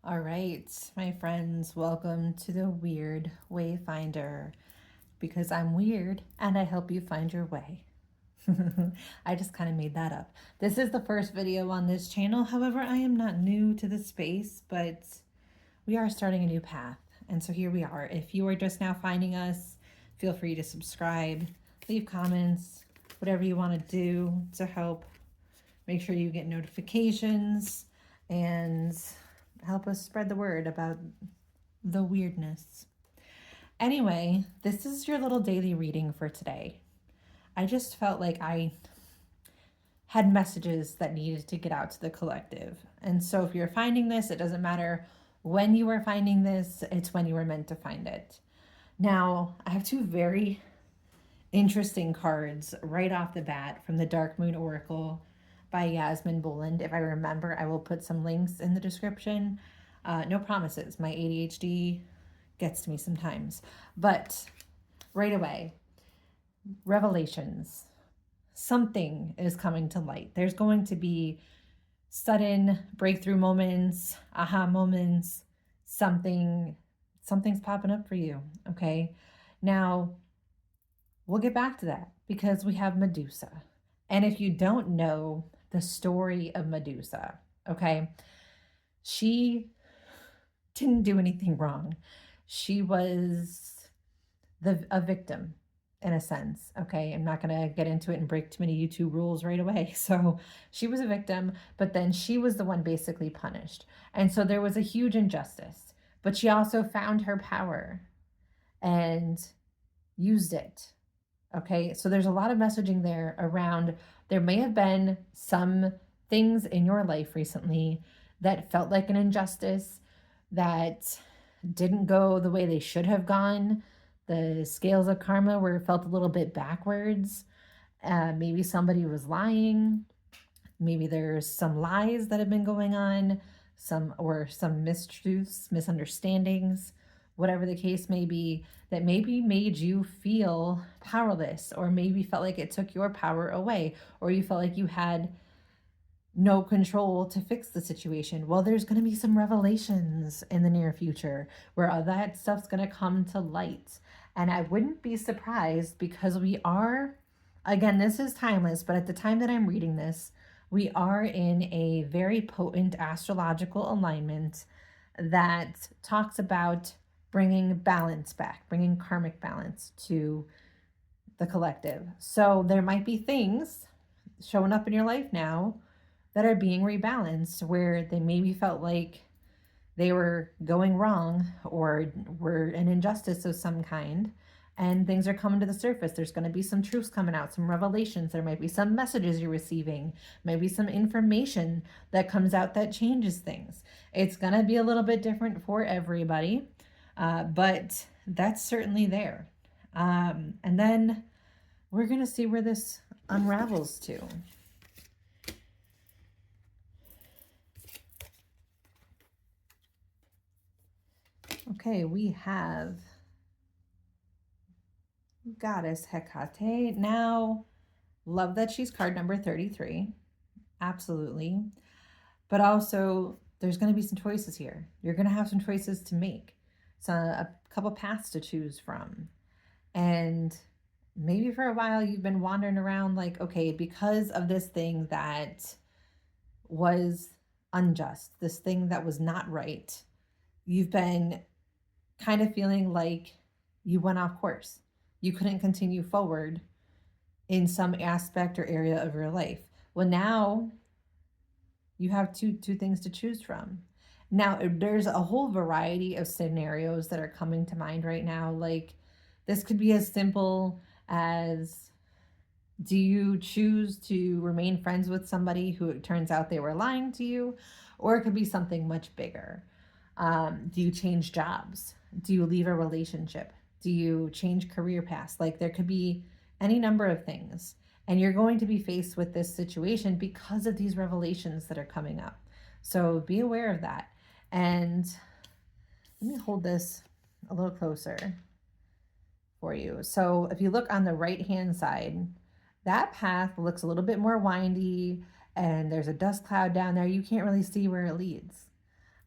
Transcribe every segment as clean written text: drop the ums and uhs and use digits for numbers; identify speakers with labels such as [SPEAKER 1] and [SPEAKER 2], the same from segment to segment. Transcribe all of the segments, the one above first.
[SPEAKER 1] All right, my friends, welcome to the Wyrd Wayfinder because I'm weird and I help you find your way. I just kind of made that up. This is the first video on this channel. However, I am not new to the space, but we are starting a new path. And so here we are. If you are just now finding us, feel free to subscribe, leave comments, whatever you want to do to help. Make sure you get notifications and help us spread the word about the weirdness. Anyway, this is your little daily reading for today. I just felt like I had messages that needed to get out to the collective. And so if you're finding this, it doesn't matter when you are finding this, it's when you were meant to find it. Now, I have two very interesting cards right off the bat from the Dark Moon Oracle by Yasmin Boland. If I remember, I will put some links in the description. No promises. My ADHD gets to me sometimes. But right away, revelations. Something is coming to light. There's going to be sudden breakthrough moments, aha moments, something's popping up for you, okay? Now, we'll get back to that because we have Medusa. And if you don't know the story of Medusa, okay, she didn't do anything wrong. She was a victim in a sense, okay? I'm not going to get into it and break too many YouTube rules right away. So she was a victim, but then she was the one basically punished. And so there was a huge injustice, but she also found her power and used it. Okay, so there's a lot of messaging there around there may have been some things in your life recently that felt like an injustice, that didn't go the way they should have gone. The scales of karma were felt a little bit backwards. Maybe somebody was lying. Maybe there's some lies that have been going on, some mistruths, misunderstandings, whatever the case may be, that maybe made you feel powerless, or maybe felt like it took your power away, or you felt like you had no control to fix the situation. Well, there's going to be some revelations in the near future where all that stuff's going to come to light. And I wouldn't be surprised because we are, again, this is timeless, but at the time that I'm reading this, we are in a very potent astrological alignment that talks about bringing balance back, bringing karmic balance to the collective. So there might be things showing up in your life now that are being rebalanced where they maybe felt like they were going wrong or were an injustice of some kind, and things are coming to the surface. There's going to be some truths coming out, some revelations. There might be some messages you're receiving, maybe some information that comes out that changes things. It's going to be a little bit different for everybody, but that's certainly there. And then we're going to see where this unravels to. Okay, we have Goddess Hecate. Now, love that she's card number 33. Absolutely. But also, there's going to be some choices here. You're going to have some choices to make. So a couple paths to choose from. And maybe for a while you've been wandering around like, okay, because of this thing that was unjust, this thing that was not right, you've been kind of feeling like you went off course. You couldn't continue forward in some aspect or area of your life. Well, now you have two things to choose from. Now, there's a whole variety of scenarios that are coming to mind right now. Like, this could be as simple as, do you choose to remain friends with somebody who it turns out they were lying to you? Or it could be something much bigger. Do you change jobs? Do you leave a relationship? Do you change career paths? Like, there could be any number of things. And you're going to be faced with this situation because of these revelations that are coming up. So be aware of that. And let me hold this a little closer for you. So if you look on the right-hand side, that path looks a little bit more windy and there's a dust cloud down there. You can't really see where it leads.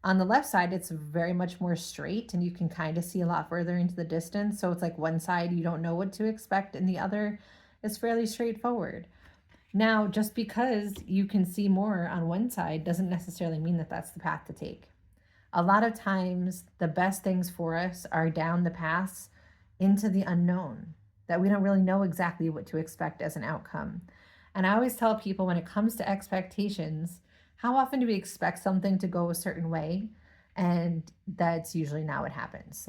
[SPEAKER 1] On the left side, it's very much more straight and you can kind of see a lot further into the distance. So it's like one side you don't know what to expect and the other is fairly straightforward. Now, just because you can see more on one side doesn't necessarily mean that that's the path to take. A lot of times, the best things for us are down the paths into the unknown, that we don't really know exactly what to expect as an outcome. And I always tell people when it comes to expectations, how often do we expect something to go a certain way? And that's usually not what happens.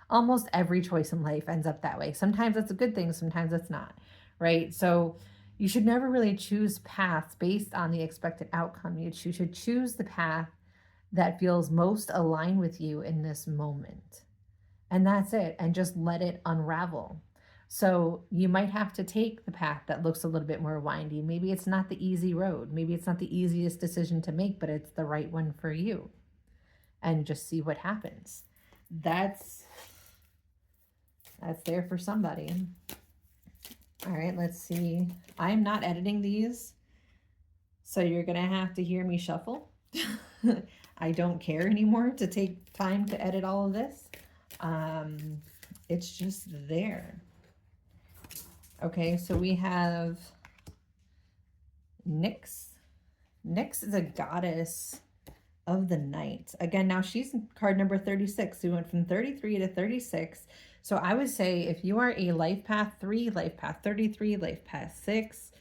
[SPEAKER 1] Almost every choice in life ends up that way. Sometimes it's a good thing, sometimes it's not, right? So you should never really choose paths based on the expected outcome. You should choose the path that feels most aligned with you in this moment. And that's it. And just let it unravel. So you might have to take the path that looks a little bit more windy. Maybe it's not the easy road. Maybe it's not the easiest decision to make, but it's the right one for you. And just see what happens. That's there for somebody. All right, let's see. I'm not editing these, so you're going to have to hear me shuffle. I don't care anymore to take time to edit all of this. It's just there. Okay, so we have Nyx. Nyx is a goddess of the night. Again, now she's card number 36. So we went from 33 to 36. So I would say if you are a life path 3, life path 33, life path 6,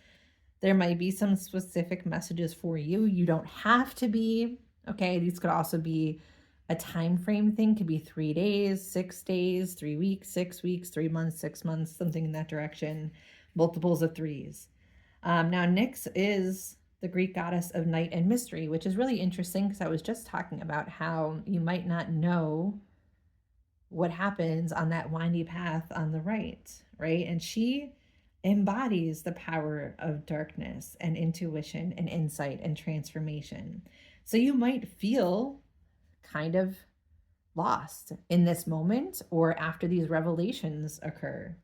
[SPEAKER 1] there might be some specific messages for you. You don't have to be, okay? These could also be a time frame thing. Could be 3 days, 6 days, 3 weeks, 6 weeks, 3 months, 6 months, something in that direction. Multiples of 3s. Now, Nyx is the Greek goddess of night and mystery, which is really interesting because I was just talking about how you might not know what happens on that windy path on the right? And she embodies the power of darkness and intuition and insight and transformation. So you might feel kind of lost in this moment or after these revelations occur.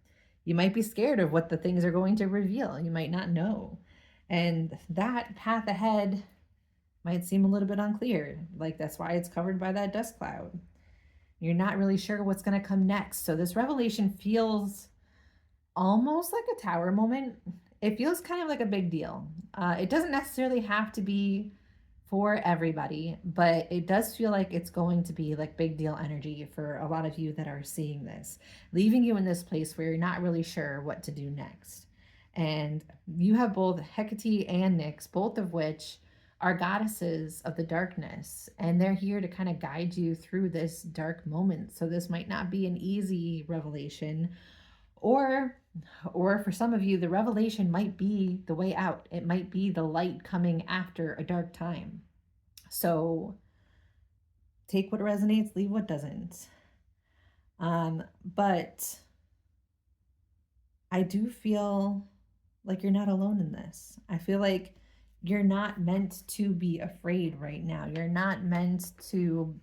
[SPEAKER 1] You might be scared of what the things are going to reveal. You might not know. And that path ahead might seem a little bit unclear. Like that's why it's covered by that dust cloud. You're not really sure what's going to come next. So this revelation feels almost like a tower moment. It feels kind of like a big deal. It doesn't necessarily have to be for everybody, but it does feel like it's going to be like big deal energy for a lot of you that are seeing this, leaving you in this place where you're not really sure what to do next. And you have both Hecate and Nyx, both of which are goddesses of the darkness, and they're here to kind of guide you through this dark moment. So this might not be an easy revelation, or for some of you, the revelation might be the way out. It might be the light coming after a dark time. So take what resonates, leave what doesn't. But I do feel like you're not alone in this. I feel like you're not meant to be afraid right now. You're not meant to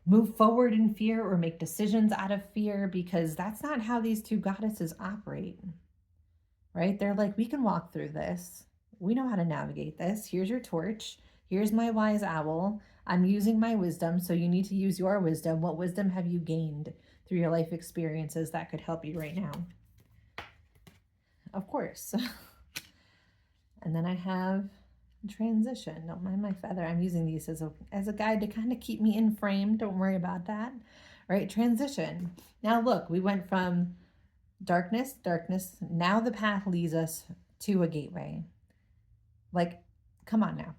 [SPEAKER 1] move forward in fear or make decisions out of fear, because that's not how these two goddesses operate, right? They're like, we can walk through this. We know how to navigate this. Here's your torch. Here's my wise owl. I'm using my wisdom, so you need to use your wisdom. What wisdom have you gained through your life experiences that could help you right now? Of course. And then I have transition. Don't mind my feather. I'm using these as a guide to kind of keep me in frame. Don't worry about that. All right, transition. Now look, we went from darkness. Now the path leads us to a gateway. Like, come on now.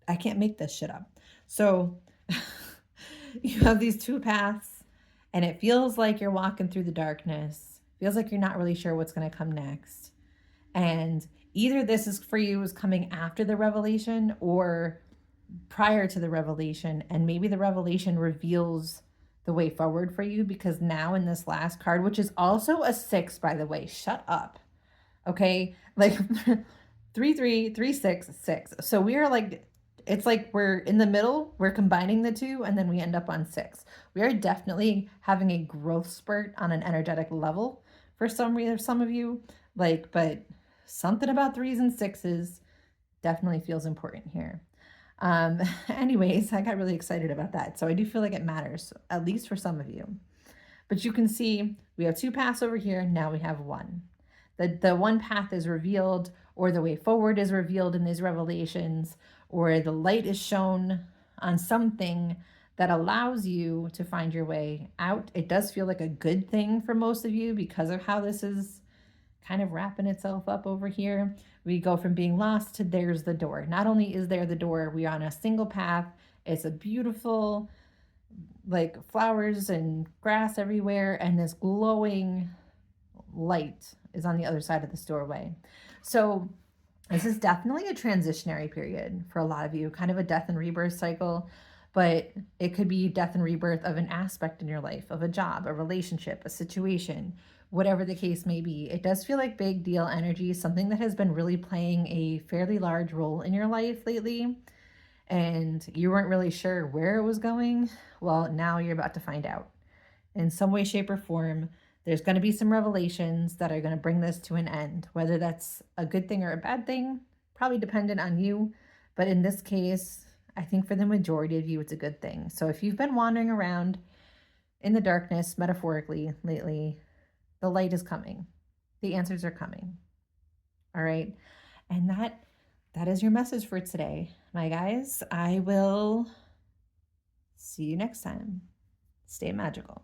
[SPEAKER 1] I can't make this shit up. So you have these two paths and it feels like you're walking through the darkness. Feels like you're not really sure what's going to come next. And either this is for you is coming after the revelation or prior to the revelation, and maybe the revelation reveals the way forward for you, because now in this last card, which is also a 6, by the way, shut up. Okay, like 3 3 3 6 6. So we are like, it's like we're in the middle, we're combining the two, and then we end up on 6. We are definitely having a growth spurt on an energetic level for some of you, like, but something about 3s and 6s definitely feels important here. Anyways, I got really excited about that. So I do feel like it matters, at least for some of you. But you can see we have two paths over here. Now we have one. The one path is revealed, or the way forward is revealed in these revelations, or the light is shown on something that allows you to find your way out. It does feel like a good thing for most of you because of how this is kind of wrapping itself up over here. We go from being lost to there's the door. Not only is there the door, we're on a single path. It's a beautiful, like flowers and grass everywhere, and this glowing light is on the other side of this doorway. So this is definitely a transitionary period for a lot of you, kind of a death and rebirth cycle, but it could be death and rebirth of an aspect in your life, of a job, a relationship, a situation, whatever the case may be. It does feel like big deal energy, something that has been really playing a fairly large role in your life lately, and you weren't really sure where it was going. Well, now you're about to find out. In some way, shape, or form, there's going to be some revelations that are going to bring this to an end. Whether that's a good thing or a bad thing, probably dependent on you. But in this case, I think for the majority of you, it's a good thing. So if you've been wandering around in the darkness, metaphorically, lately, the light is coming. The answers are coming. All right. And that is your message for today, my guys. I will see you next time. Stay magical.